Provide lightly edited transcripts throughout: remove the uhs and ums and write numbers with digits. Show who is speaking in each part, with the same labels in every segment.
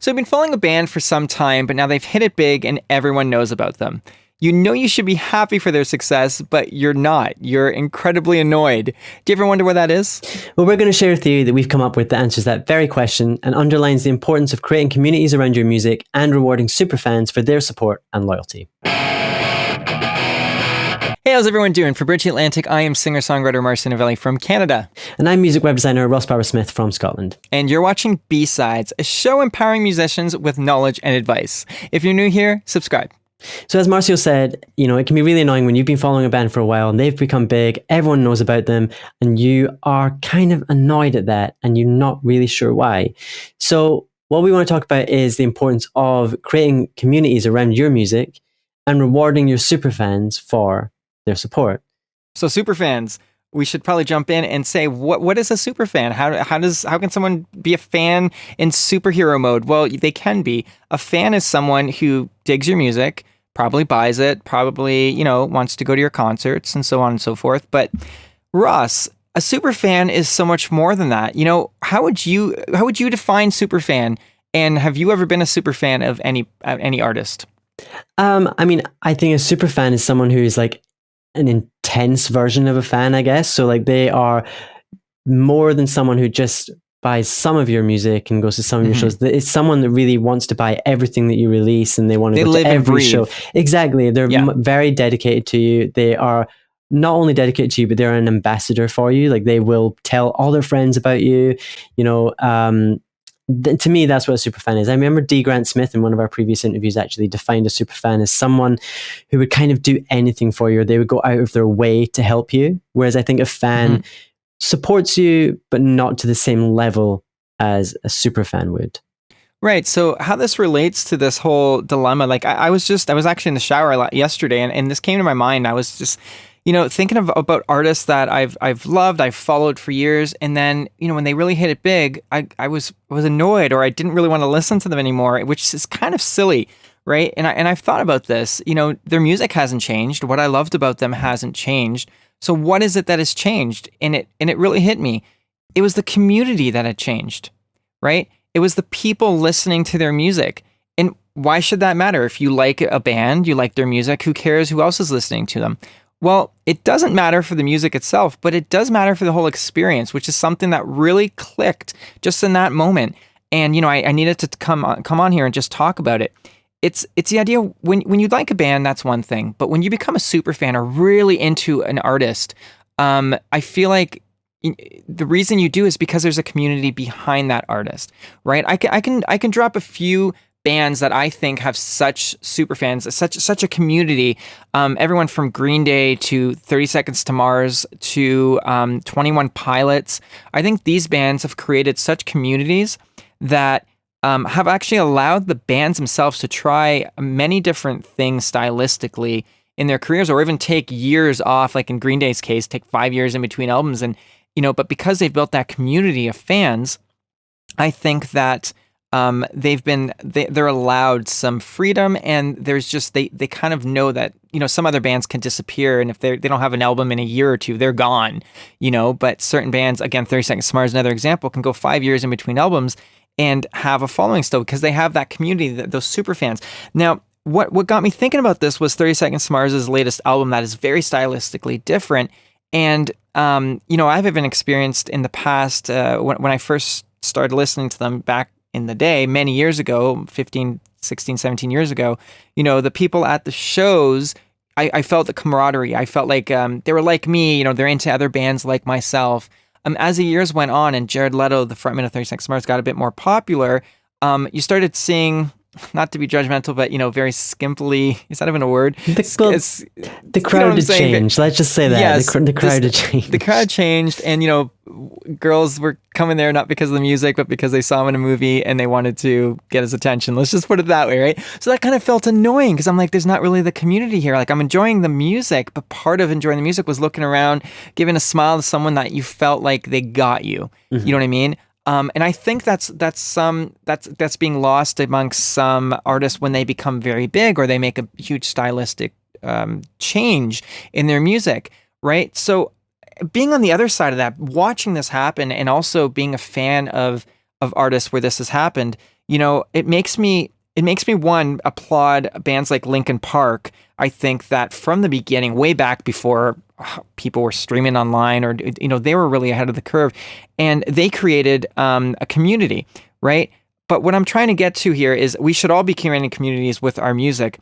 Speaker 1: So I've been following a band for some time, but now they've hit it big and everyone knows about them. You know you should be happy for their success, but you're not. You're incredibly annoyed. Do you ever wonder why that is?
Speaker 2: Well, we're going to share a theory that we've come up with that answers that very question and underlines the importance of creating communities around your music and rewarding superfans for their support and loyalty.
Speaker 1: Hey, how's everyone doing? For Bridge Atlantic, I am singer-songwriter Marcio Novelli from Canada.
Speaker 2: And I'm music web designer Ross Barber-Smith from Scotland.
Speaker 1: And you're watching B-Sides, a show empowering musicians with knowledge and advice. If you're new here, subscribe.
Speaker 2: So as Marcio said, it can be really annoying when you've been following a band for a while and they've become big, everyone knows about them, and you are kind of annoyed at that and you're not really sure why. So what we want to talk about is the importance of creating communities around your music and rewarding your superfans for their support.
Speaker 1: So superfans, we should probably jump in and say, what is a superfan? How can someone be a fan in superhero mode? Well, they can be. A fan is someone who digs your music, probably buys it, probably, wants to go to your concerts and so on and so forth. But Ross, a superfan is so much more than that. How would you define superfan? And have you ever been a superfan of any artist?
Speaker 2: I think a superfan is someone who is like an intense version of a fan, I guess. So like they are more than someone who just buys some of your music and goes to some of your shows. It's someone that really wants to buy everything that you release and they want to go to every show. Exactly. They're very dedicated to you. They are not only dedicated to you, but they're an ambassador for you. Like they will tell all their friends about you. To me, that's what a superfan is. I remember D. Grant Smith in one of our previous interviews actually defined a superfan as someone who would kind of do anything for you, or they would go out of their way to help you. Whereas I think a fan supports you, but not to the same level as a superfan would.
Speaker 1: Right. So how this relates to this whole dilemma, like I was actually in the shower a lot yesterday and this came to my mind. I was just, thinking about artists that I've loved, I've followed for years. And then, when they really hit it big, I was annoyed, or I didn't really want to listen to them anymore, which is kind of silly. Right. And I've thought about this, their music hasn't changed. What I loved about them hasn't changed. So what is it that has changed? And it really hit me. It was the community that had changed, right? It was the people listening to their music. And why should that matter? If you like a band, you like their music, who cares who else is listening to them? Well, it doesn't matter for the music itself, but it does matter for the whole experience, which is something that really clicked just in that moment. And, I needed to come on here and just talk about it. It's the idea when you like a band, that's one thing. But when you become a super fan or really into an artist, I feel like the reason you do is because there's a community behind that artist, right? I can drop a few bands that I think have such super fans, such a community. Everyone from Green Day to 30 Seconds to Mars to 21 Pilots. I think these bands have created such communities that have actually allowed the bands themselves to try many different things stylistically in their careers, or even take years off, like in Green Day's case, take 5 years in between albums. And, but because they've built that community of fans, I think that they're allowed some freedom, and there's just, they kind of know that, some other bands can disappear, and if they don't have an album in a year or two, they're gone, but certain bands, again, 30 Seconds to Mars, another example, can go 5 years in between albums and have a following still because they have that community, those super fans. Now, what got me thinking about this was 30 Seconds to Mars' latest album that is very stylistically different. And, I've even experienced in the past, when I first started listening to them back in the day, many years ago, 15, 16, 17 years ago, the people at the shows, I felt the camaraderie. I felt like they were like me, they're into other bands like myself. As the years went on and Jared Leto, the frontman of 30 Seconds to Mars, got a bit more popular, you started seeing, not to be judgmental, but, very skimpily, is that even a word?
Speaker 2: The crowd had changed. Let's just say that. Yes, the crowd had changed.
Speaker 1: The crowd changed, and, girls were coming there not because of the music, but because they saw him in a movie and they wanted to get his attention. Let's just put it that way, right? So that kind of felt annoying because I'm like, there's not really the community here. Like, I'm enjoying the music, but part of enjoying the music was looking around, giving a smile to someone that you felt like they got you. Mm-hmm. You know what I mean? And I think that's being lost amongst some artists when they become very big or they make a huge stylistic change in their music, right? So being on the other side of that, watching this happen, and also being a fan of artists where this has happened, it makes me one applaud bands like Linkin Park. I think that from the beginning, way back before people were streaming online, or they were really ahead of the curve, and they created a community, right? But what I'm trying to get to here is we should all be creating communities with our music.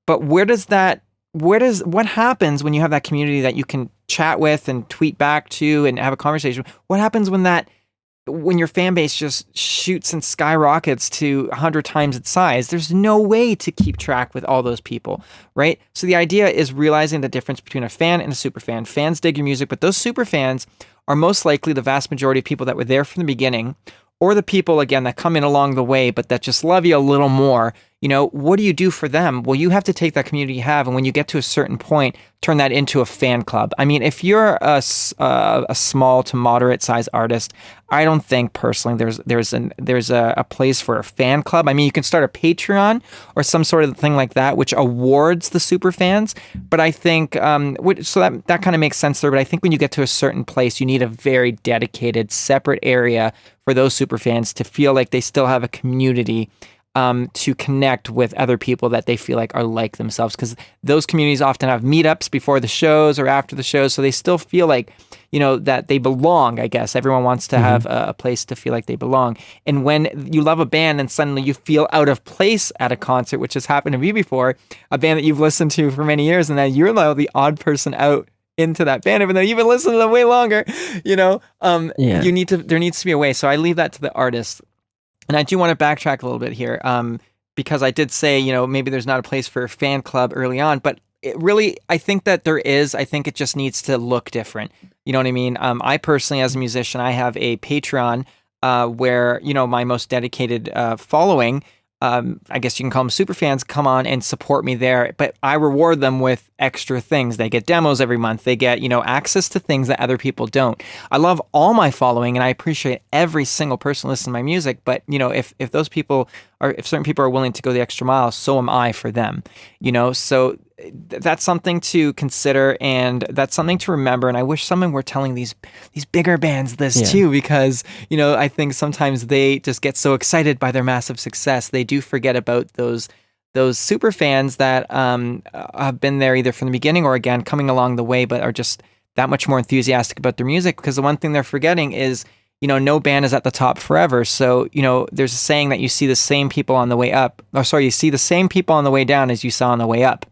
Speaker 1: But what happens when you have that community that you can chat with and tweet back to and have a conversation? What happens when your fan base just shoots and skyrockets to 100 times its size? There's no way to keep track with all those people, right? So the idea is realizing the difference between a fan and a super fan. Fans dig your music, but those super fans are most likely the vast majority of people that were there from the beginning, or the people, again, that come in along the way, but that just love you a little more. What do you do for them? Well, you have to take that community you have, and when you get to a certain point, turn that into a fan club. I mean, if you're a small to moderate size artist, I don't think personally there's a place for a fan club. I mean, you can start a Patreon or some sort of thing like that, which awards the super fans. But I think so that kind of makes sense there. But I think when you get to a certain place, you need a very dedicated, separate area for those super fans to feel like they still have a community to connect with other people that they feel like are like themselves, because those communities often have meetups before the shows or after the shows, so they still feel like that they belong. I guess everyone wants to have a place to feel like they belong. And when you love a band and suddenly you feel out of place at a concert, which has happened to me before, a band that you've listened to for many years, and then you're the odd person out into that band, even though you've been listening to them way longer, there needs to be a way. So I leave that to the artist. And I do want to backtrack a little bit here, because I did say, maybe there's not a place for a fan club early on, but I think that there is. I think it just needs to look different. You know what I mean? I personally, as a musician, I have a Patreon where, my most dedicated following, I guess you can call them super fans, come on and support me there. But I reward them with extra things. They get demos every month. They get, access to things that other people don't. I love all my following, and I appreciate every single person listening to my music. But, if certain people are willing to go the extra mile, so am I for them, so that's something to consider, and that's something to remember. And I wish someone were telling these bigger bands this too, because, I think sometimes they just get so excited by their massive success. They do forget about those super fans that have been there either from the beginning or, again, coming along the way, but are just that much more enthusiastic about their music. Because the one thing they're forgetting is, no band is at the top forever. So, there's a saying that you see the same people on the way up, you see the same people on the way down as you saw on the way up,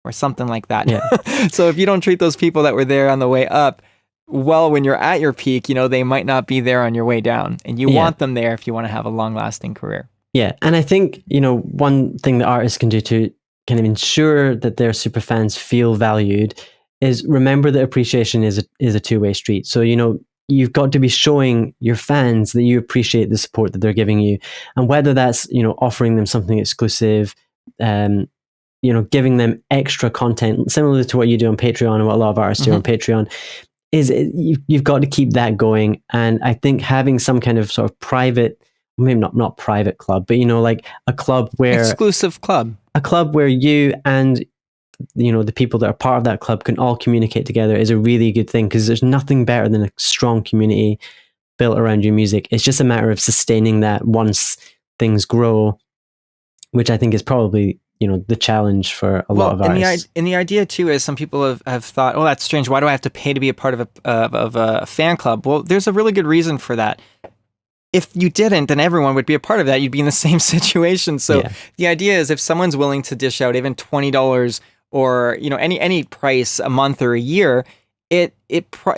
Speaker 1: or something like that. Yeah. So if you don't treat those people that were there on the way up well when you're at your peak, they might not be there on your way down. And you want them there if you want to have a long-lasting career. Yeah.
Speaker 2: And I think, one thing that artists can do to kind of ensure that their super fans feel valued is remember that appreciation is a two-way street. So, you've got to be showing your fans that you appreciate the support that they're giving you. And whether that's, offering them something exclusive, giving them extra content, similar to what you do on Patreon and what a lot of artists do on Patreon, is you've got to keep that going. And I think having some kind of sort of private, maybe not private club, but like a club where
Speaker 1: exclusive club,
Speaker 2: a club where you and the people that are part of that club can all communicate together is a really good thing, because there's nothing better than a strong community built around your music. It's just a matter of sustaining that once things grow, which I think is probably the challenge for a lot of artists.
Speaker 1: And the idea too is some people have thought, oh, that's strange. Why do I have to pay to be a part of a fan club? Well, there's a really good reason for that. If you didn't, then everyone would be a part of that. You'd be in the same situation. So the idea is if someone's willing to dish out even $20 or any price a month or a year, it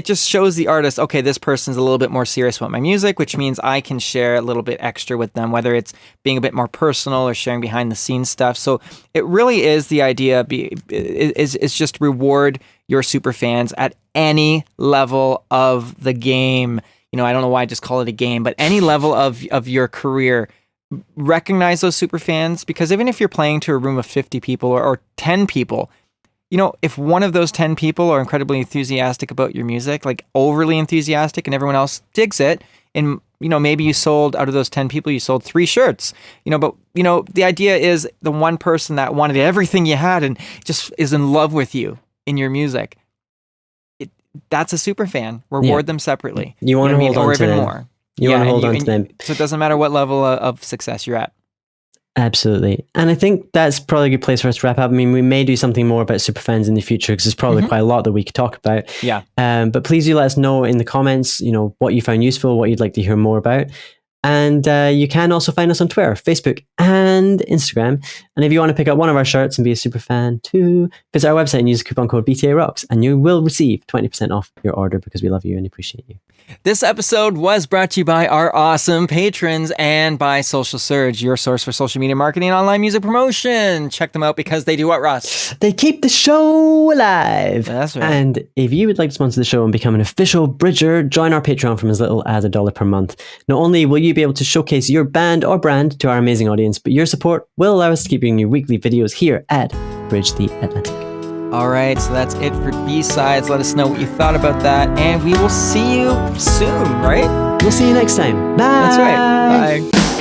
Speaker 1: just shows the artist, okay, this person's a little bit more serious about my music, which means I can share a little bit extra with them, whether it's being a bit more personal or sharing behind the scenes stuff. So it really is the idea is just reward your super fans at any level of the game. I don't know why I just call it a game, but any level of your career. Recognize those super fans, because even if you're playing to a room of 50 people or 10 people, if one of those 10 people are incredibly enthusiastic about your music, like overly enthusiastic, and everyone else digs it, and maybe you sold, out of those 10 people, you sold 3 shirts, but the idea is the one person that wanted everything you had and just is in love with you in your music, that's a super fan. Reward them separately.
Speaker 2: You want to hold on
Speaker 1: or
Speaker 2: to
Speaker 1: even
Speaker 2: them.
Speaker 1: more.
Speaker 2: You want to hold on to them.
Speaker 1: So it doesn't matter what level of success you're at.
Speaker 2: Absolutely. And I think that's probably a good place for us to wrap up. I mean, we may do something more about superfans in the future because there's probably quite a lot that we could talk about.
Speaker 1: Yeah.
Speaker 2: But please do let us know in the comments, what you found useful, what you'd like to hear more about. And you can also find us on Twitter, Facebook, and Instagram. And if you want to pick up one of our shirts and be a superfan too, visit our website and use the coupon code BTAROCKS, and you will receive 20% off your order because we love you and appreciate you.
Speaker 1: This episode was brought to you by our awesome patrons and by Social Surge, your source for social media marketing and online music promotion. Check them out because they do what, Ross?
Speaker 2: They keep the show alive.
Speaker 1: That's right.
Speaker 2: And if you would like to sponsor the show and become an official Bridger, join our Patreon from as little as $1 per month. Not only will you be able to showcase your band or brand to our amazing audience, but your support will allow us to keep bringing you weekly videos here at Bridge the Atlantic.
Speaker 1: All right, so that's it for B-Sides. Let us know what you thought about that, and we will see you soon, right?
Speaker 2: We'll see you next time. Bye.
Speaker 1: That's right. Bye.